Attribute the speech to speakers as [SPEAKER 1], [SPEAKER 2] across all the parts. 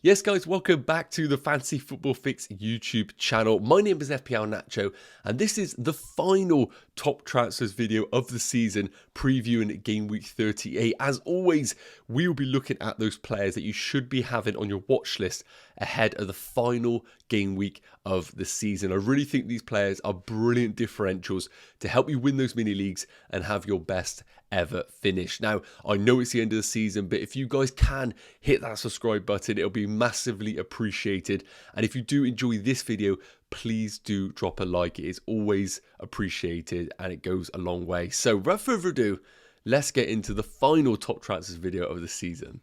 [SPEAKER 1] Yes guys, welcome back to the Fantasy Football Fix YouTube channel. My name is FPL Nacho and this is the final top transfers video of the season, previewing game week 38. As always, we will be looking at those players that you should be having on your watch list ahead of the final game week of the season. I really think these players are brilliant differentials to help you win those mini leagues and have your best ever finish. Now, I know it's the end of the season, but if you guys can hit that subscribe button, it'll be massively appreciated. And if you do enjoy this video, please do drop a like. It is always appreciated and it goes a long way. So without further ado, let's get into the final top transfers video of the season.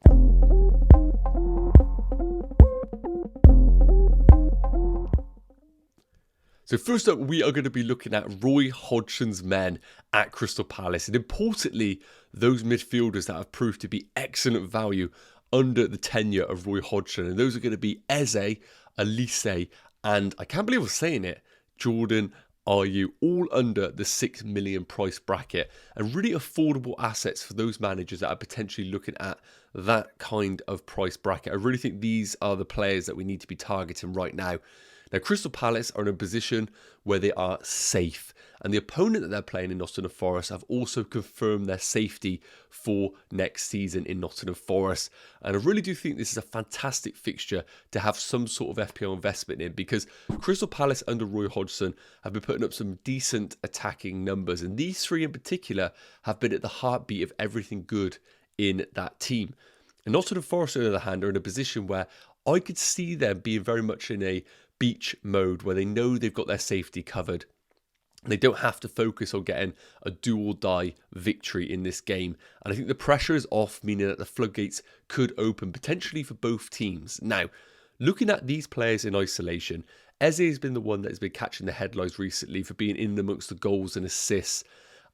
[SPEAKER 1] So first up, we are going to be looking at Roy Hodgson's men at Crystal Palace. And importantly, those midfielders that have proved to be excellent value under the tenure of Roy Hodgson. And those are going to be Eze, Elise, and I can't believe I'm saying it, Jordan Ayew, all under the 6 million price bracket. And really affordable assets for those managers that are potentially looking at that kind of price bracket. I really think these are the players that we need to be targeting right now. Now, Crystal Palace are in a position where they are safe, and the opponent that they're playing in Nottingham Forest have also confirmed their safety for next season in Nottingham Forest. And I really do think this is a fantastic fixture to have some sort of FPL investment in, because Crystal Palace under Roy Hodgson have been putting up some decent attacking numbers, and these three in particular have been at the heartbeat of everything good in that team. And Nottingham Forest, on the other hand, are in a position where I could see them being very much in a beach mode where they know they've got their safety covered. They don't have to focus on getting a do or die victory in this game. And I think the pressure is off, meaning that the floodgates could open potentially for both teams. Now, looking at these players in isolation, Eze has been the one that has been catching the headlines recently for being in amongst the goals and assists.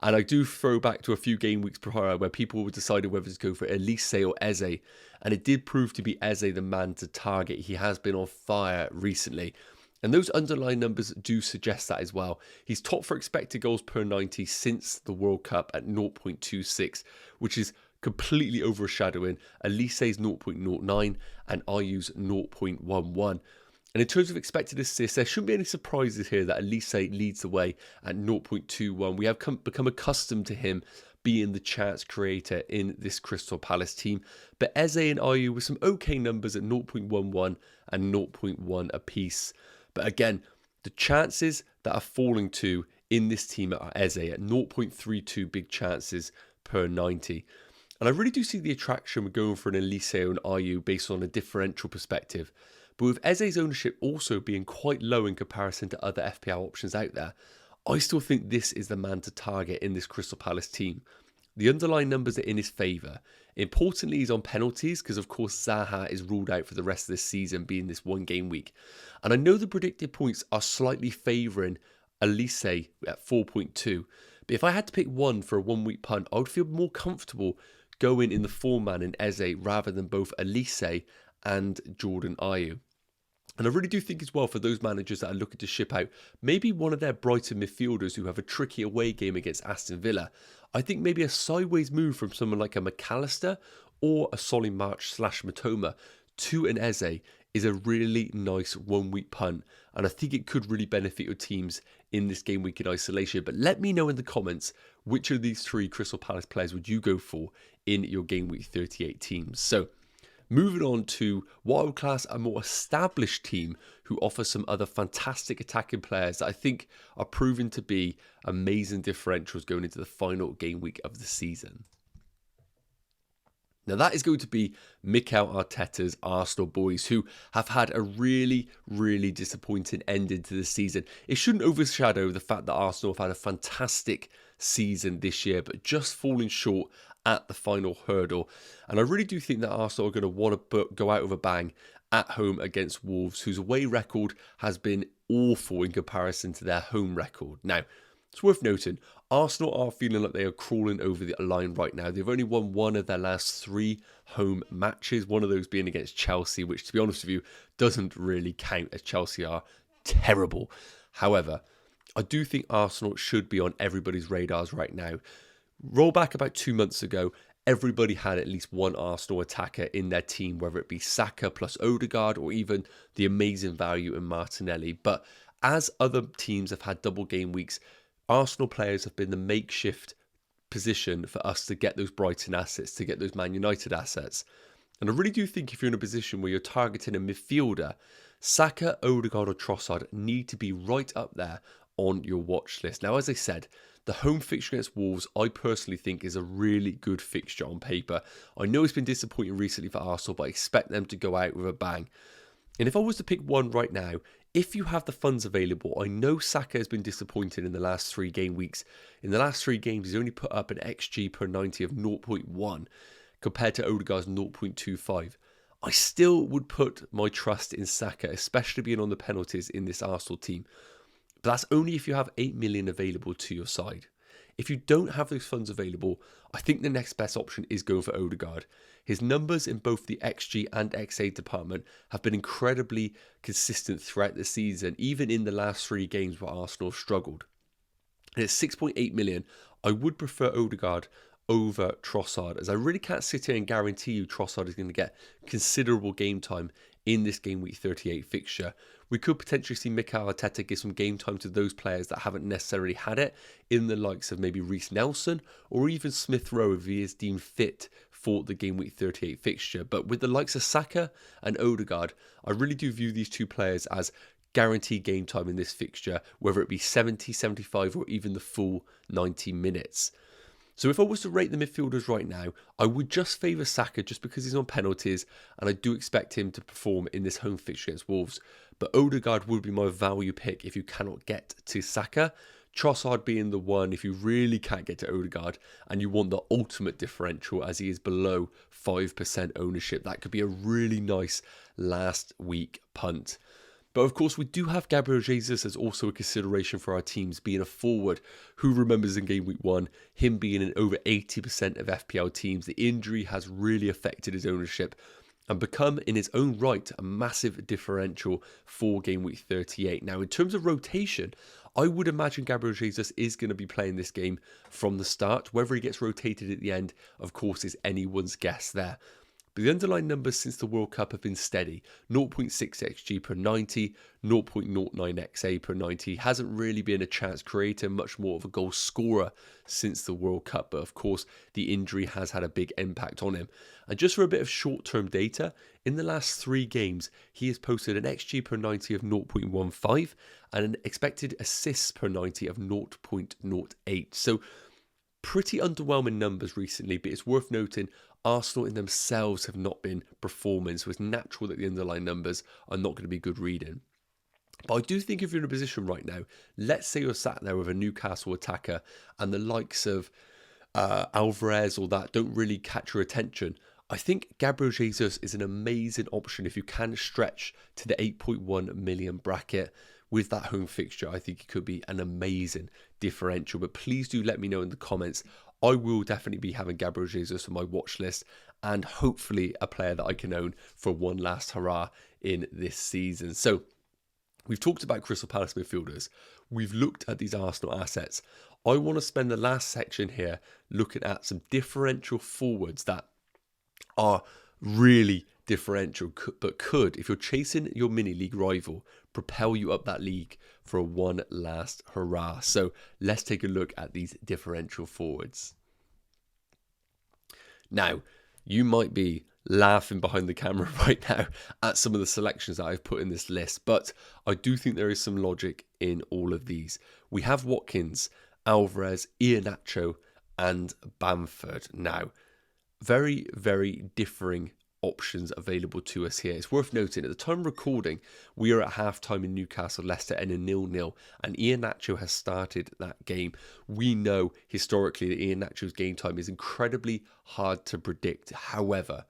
[SPEAKER 1] And I do throw back to a few game weeks prior where people were deciding whether to go for Elise or Eze. And it did prove to be Eze the man to target. He has been on fire recently. And those underlying numbers do suggest that as well. He's top for expected goals per 90 since the World Cup at 0.26, which is completely overshadowing Elise's 0.09 and Ayew's 0.11. And in terms of expected assists, there shouldn't be any surprises here that Elise leads the way at 0.21. We have become accustomed to him being the chance creator in this Crystal Palace team. But Eze and Ayew with some okay numbers at 0.11 and 0.1 apiece. But again, the chances that are falling to in this team are Eze at 0.32 big chances per 90. And I really do see the attraction with going for an Elise and Ayew based on a differential perspective. But with Eze's ownership also being quite low in comparison to other FPL options out there, I still think this is the man to target in this Crystal Palace team. The underlying numbers are in his favour. Importantly, he's on penalties because, of course, Zaha is ruled out for the rest of this season, being this one game week. And I know the predicted points are slightly favouring Elise at 4.2. But if I had to pick one for a 1 week punt, I would feel more comfortable going in the 4-man in Eze rather than both Elise and Jordan Ayew. And I really do think as well, for those managers that are looking to ship out maybe one of their Brighton midfielders who have a tricky away game against Aston Villa, I think maybe a sideways move from someone like a McAllister or a Solly March / Matoma to an Eze is a really nice 1 week punt. And I think it could really benefit your teams in this game week in isolation. But let me know in the comments, which of these three Crystal Palace players would you go for in your game week 38 teams? So, moving on to what I would class a more established team who offer some other fantastic attacking players that I think are proven to be amazing differentials going into the final game week of the season. Now that is going to be Mikel Arteta's Arsenal boys, who have had a really, really disappointing ending to the season. It shouldn't overshadow the fact that Arsenal have had a fantastic season this year, but just falling short at the final hurdle. And I really do think that Arsenal are going to want to go out with a bang at home against Wolves, whose away record has been awful in comparison to their home record. Now, it's worth noting, Arsenal are feeling like they are crawling over the line right now. They've only won one of their last 3 home matches, one of those being against Chelsea, which, to be honest with you, doesn't really count, as Chelsea are terrible. However, I do think Arsenal should be on everybody's radars right now. Roll back about 2 months ago, everybody had at least one Arsenal attacker in their team, whether it be Saka plus Odegaard or even the amazing value in Martinelli. But as other teams have had double game weeks, Arsenal players have been the makeshift position for us to get those Brighton assets, to get those Man United assets. And I really do think if you're in a position where you're targeting a midfielder, Saka, Odegaard or Trossard need to be right up there on your watch list. Now, as I said, the home fixture against Wolves, I personally think is a really good fixture on paper. I know it's been disappointing recently for Arsenal, but I expect them to go out with a bang. And if I was to pick one right now, if you have the funds available, I know Saka has been disappointed in the last 3 game weeks. In the last 3 games, he's only put up an XG per 90 of 0.1 compared to Odegaard's 0.25. I still would put my trust in Saka, especially being on the penalties in this Arsenal team. But that's only if you have 8 million available to your side. If you don't have those funds available, I think the next best option is going for Odegaard. His numbers in both the XG and XA department have been incredibly consistent throughout the season, even in the last 3 games where Arsenal struggled. And at 6.8 million, I would prefer Odegaard over Trossard, as I really can't sit here and guarantee you Trossard is going to get considerable game time in this game week 38 fixture. We could potentially see Mikel Arteta give some game time to those players that haven't necessarily had it, in the likes of maybe Reece Nelson or even Smith Rowe if he is deemed fit for the game week 38 fixture. But with the likes of Saka and Odegaard, I really do view these two players as guaranteed game time in this fixture, whether it be 70, 75 or even the full 90 minutes. So if I was to rate the midfielders right now, I would just favour Saka just because he's on penalties and I do expect him to perform in this home fixture against Wolves. But Odegaard would be my value pick if you cannot get to Saka. Trossard being the one if you really can't get to Odegaard and you want the ultimate differential as he is below 5% ownership. That could be a really nice last week punt. But of course, we do have Gabriel Jesus as also a consideration for our teams, being a forward. Who remembers in game week 1, him being in over 80% of FPL teams. The injury has really affected his ownership and become in its own right a massive differential for game week 38. Now, in terms of rotation, I would imagine Gabriel Jesus is going to be playing this game from the start. Whether he gets rotated at the end, of course, is anyone's guess there. But the underlying numbers since the World Cup have been steady. 0.6 XG per 90, 0.09 XA per 90. Hasn't really been a chance creator, much more of a goal scorer since the World Cup. But of course, the injury has had a big impact on him. And just for a bit of short-term data, in the last 3 games, he has posted an XG per 90 of 0.15 and an expected assists per 90 of 0.08. So pretty underwhelming numbers recently, but it's worth noting Arsenal in themselves have not been performing, so it's natural that the underlying numbers are not going to be good reading. But I do think if you're in a position right now, let's say you're sat there with a Newcastle attacker and the likes of Alvarez or that don't really catch your attention, I think Gabriel Jesus is an amazing option if you can stretch to the 8.1 million bracket. With that home fixture, I think it could be an amazing differential. But please do let me know in the comments. I will definitely be having Gabriel Jesus on my watch list and hopefully a player that I can own for one last hurrah in this season. So we've talked about Crystal Palace midfielders. We've looked at these Arsenal assets. I want to spend the last section here looking at some differential forwards that are really differential, but could, if you're chasing your mini league rival, propel you up that league for one last hurrah. So let's take a look at these differential forwards. Now, you might be laughing behind the camera right now at some of the selections that I've put in this list, but I do think there is some logic in all of these. We have Watkins, Alvarez, Nacho, and Bamford. Now, very, very differing options available to us here. It's worth noting at the time of recording, we are at halftime in Newcastle, Leicester and a 0-0, and Nacho has started that game. We know historically that Nacho's game time is incredibly hard to predict. However,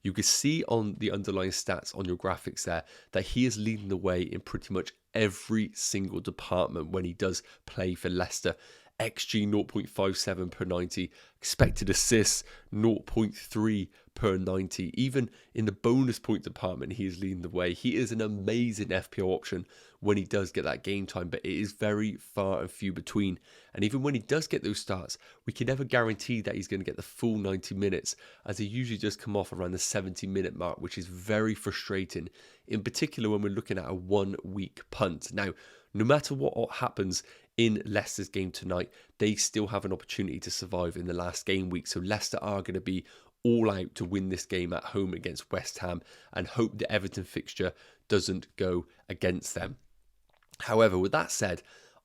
[SPEAKER 1] you can see on the underlying stats on your graphics there that he is leading the way in pretty much every single department when he does play for Leicester. XG 0.57 per 90, expected assists 0.3 per 90. Even in the bonus point department, he is leading the way. He is an amazing FPL option when he does get that game time, but it is very far and few between. And even when he does get those starts, we can never guarantee that he's going to get the full 90 minutes, as he usually does come off around the 70-minute mark, which is very frustrating, in particular when we're looking at a 1 week punt. Now, no matter what happens in Leicester's game tonight, they still have an opportunity to survive in the last game week. So Leicester are going to be all out to win this game at home against West Ham and hope the Everton fixture doesn't go against them. However, with that said,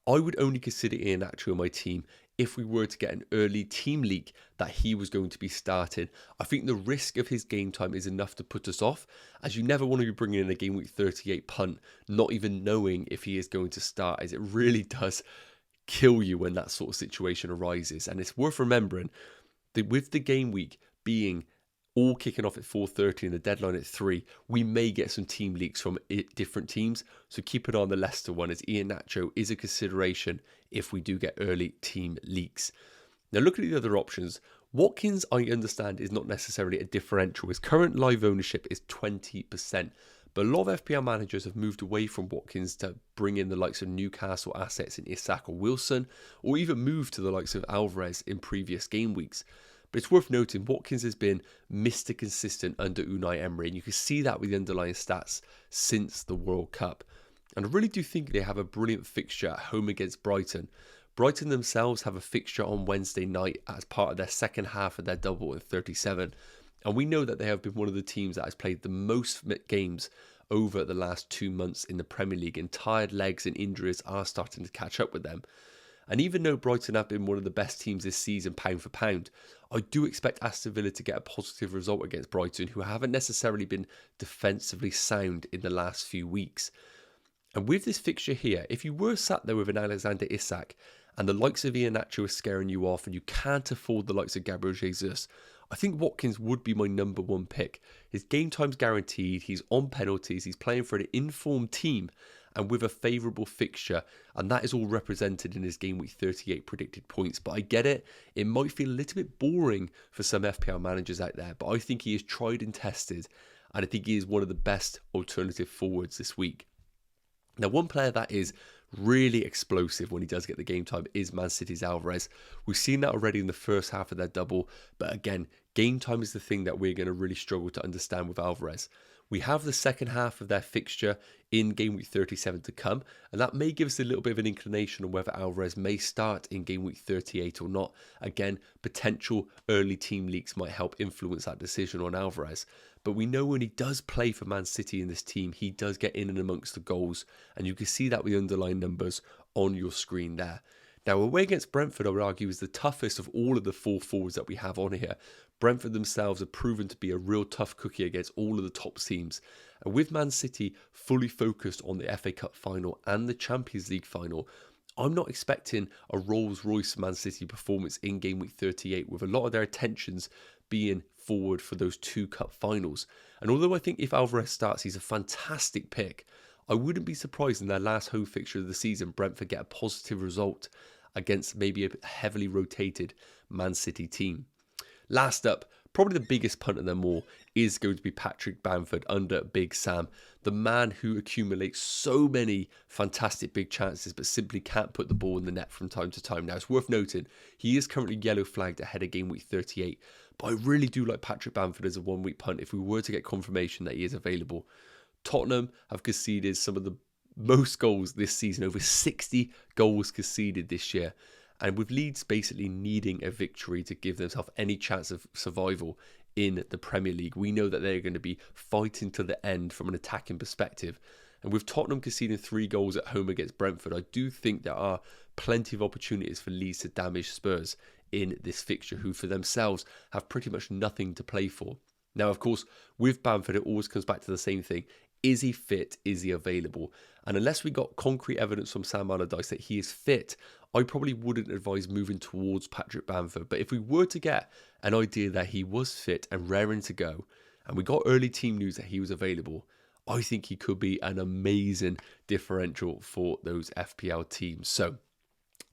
[SPEAKER 1] I would only consider Ian Nacho on my team if we were to get an early team leak that he was going to be starting. I think the risk of his game time is enough to put us off, as you never want to be bringing in a game week 38 punt, not even knowing if he is going to start, as it really does kill you when that sort of situation arises. And it's worth remembering that with the game week being all kicking off at 4:30 and the deadline at 3, we may get some team leaks from different teams. So keep an eye on the Leicester one, as Ian Nacho is a consideration if we do get early team leaks. Now looking at the other options, Watkins, I understand, is not necessarily a differential. His current live ownership is 20%. But a lot of FPL managers have moved away from Watkins to bring in the likes of Newcastle assets in Isak or Wilson, or even move to the likes of Alvarez in previous game weeks. But it's worth noting, Watkins has been Mr. Consistent under Unai Emery, and you can see that with the underlying stats since the World Cup. And I really do think they have a brilliant fixture at home against Brighton. Brighton themselves have a fixture on Wednesday night as part of their second half of their double in 37. And we know that they have been one of the teams that has played the most games over the last 2 months in the Premier League, and tired legs and injuries are starting to catch up with them. And even though Brighton have been one of the best teams this season, pound for pound, I do expect Aston Villa to get a positive result against Brighton, who haven't necessarily been defensively sound in the last few weeks. And with this fixture here, if you were sat there with an Alexander Isak and the likes of Ian Nacho are scaring you off and you can't afford the likes of Gabriel Jesus, I think Watkins would be my number one pick. His game time's guaranteed, he's on penalties, he's playing for an informed team and with a favourable fixture, and that is all represented in his game week 38 predicted points. But I get it, it might feel a little bit boring for some FPL managers out there, but I think he is tried and tested, and I think he is one of the best alternative forwards this week. Now, one player that is really explosive when he does get the game time is Man City's Alvarez. We've seen that already in the first half of their double, but again, game time is the thing that we're going to really struggle to understand with Alvarez. We have the second half of their fixture in game week 37 to come, and that may give us a little bit of an inclination on whether Alvarez may start in game week 38 or not. Again, potential early team leaks might help influence that decision on Alvarez. But we know when he does play for Man City in this team, he does get in and amongst the goals, and you can see that with the underlying numbers on your screen there. Now, away against Brentford, I would argue, is the toughest of all of the 4 forwards that we have on here. Brentford themselves have proven to be a real tough cookie against all of the top teams. And with Man City fully focused on the FA Cup final and the Champions League final, I'm not expecting a Rolls-Royce Man City performance in game week 38, with a lot of their attentions being forward for those 2 cup finals. And although I think if Alvarez starts, he's a fantastic pick, I wouldn't be surprised in their last home fixture of the season, Brentford get a positive result against maybe a heavily rotated Man City team. Last up, probably the biggest punt of them all is going to be Patrick Bamford under Big Sam, the man who accumulates so many fantastic big chances but simply can't put the ball in the net from time to time. Now, it's worth noting, he is currently yellow flagged ahead of game week 38, but I really do like Patrick Bamford as a 1 week punt if we were to get confirmation that he is available. Tottenham have conceded some of the most goals this season, over 60 goals conceded this year. And with Leeds basically needing a victory to give themselves any chance of survival in the Premier League, we know that they're going to be fighting to the end from an attacking perspective. And with Tottenham conceding 3 goals at home against Brentford, I do think there are plenty of opportunities for Leeds to damage Spurs in this fixture, who for themselves have pretty much nothing to play for. Now, of course, with Bamford, it always comes back to the same thing. Is he fit? Is he available? And unless we got concrete evidence from Sam Allardyce that he is fit, I probably wouldn't advise moving towards Patrick Bamford. But if we were to get an idea that he was fit and raring to go, and we got early team news that he was available, I think he could be an amazing differential for those FPL teams. So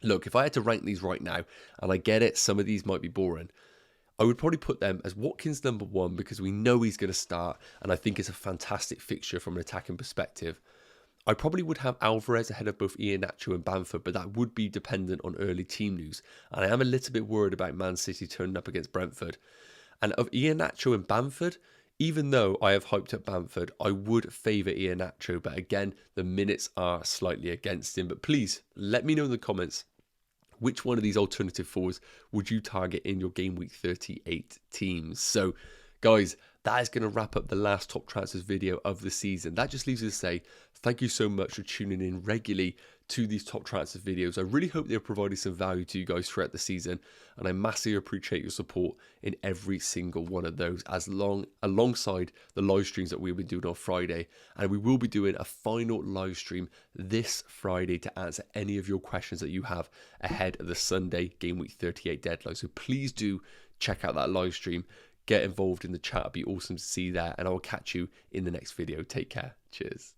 [SPEAKER 1] Look, if I had to rank these right now, and I get it, some of these might be boring, I would probably put them as Watkins number 1 because we know he's going to start, and I think it's a fantastic fixture from an attacking perspective. I probably would have Alvarez ahead of both Nacho and Bamford, but that would be dependent on early team news. And I am a little bit worried about Man City turning up against Brentford. And of Nacho and Bamford, even though I have hyped up Bamford, I would favour Nacho. But again, the minutes are slightly against him. But please, let me know in the comments, which one of these alternative fours would you target in your Game Week 38 teams? So, guys, that is going to wrap up the last top transfers video of the season. That just leaves us to say thank you so much for tuning in regularly to these top transfer videos. I really hope they're providing some value to you guys throughout the season, and I massively appreciate your support in every single one of those, alongside the live streams that we've been doing on Friday. And we will be doing a final live stream this Friday to answer any of your questions that you have ahead of the Sunday Game Week 38 deadline. So please do check out that live stream. Get involved in the chat. It'd be awesome to see that, and I will catch you in the next video. Take care. Cheers.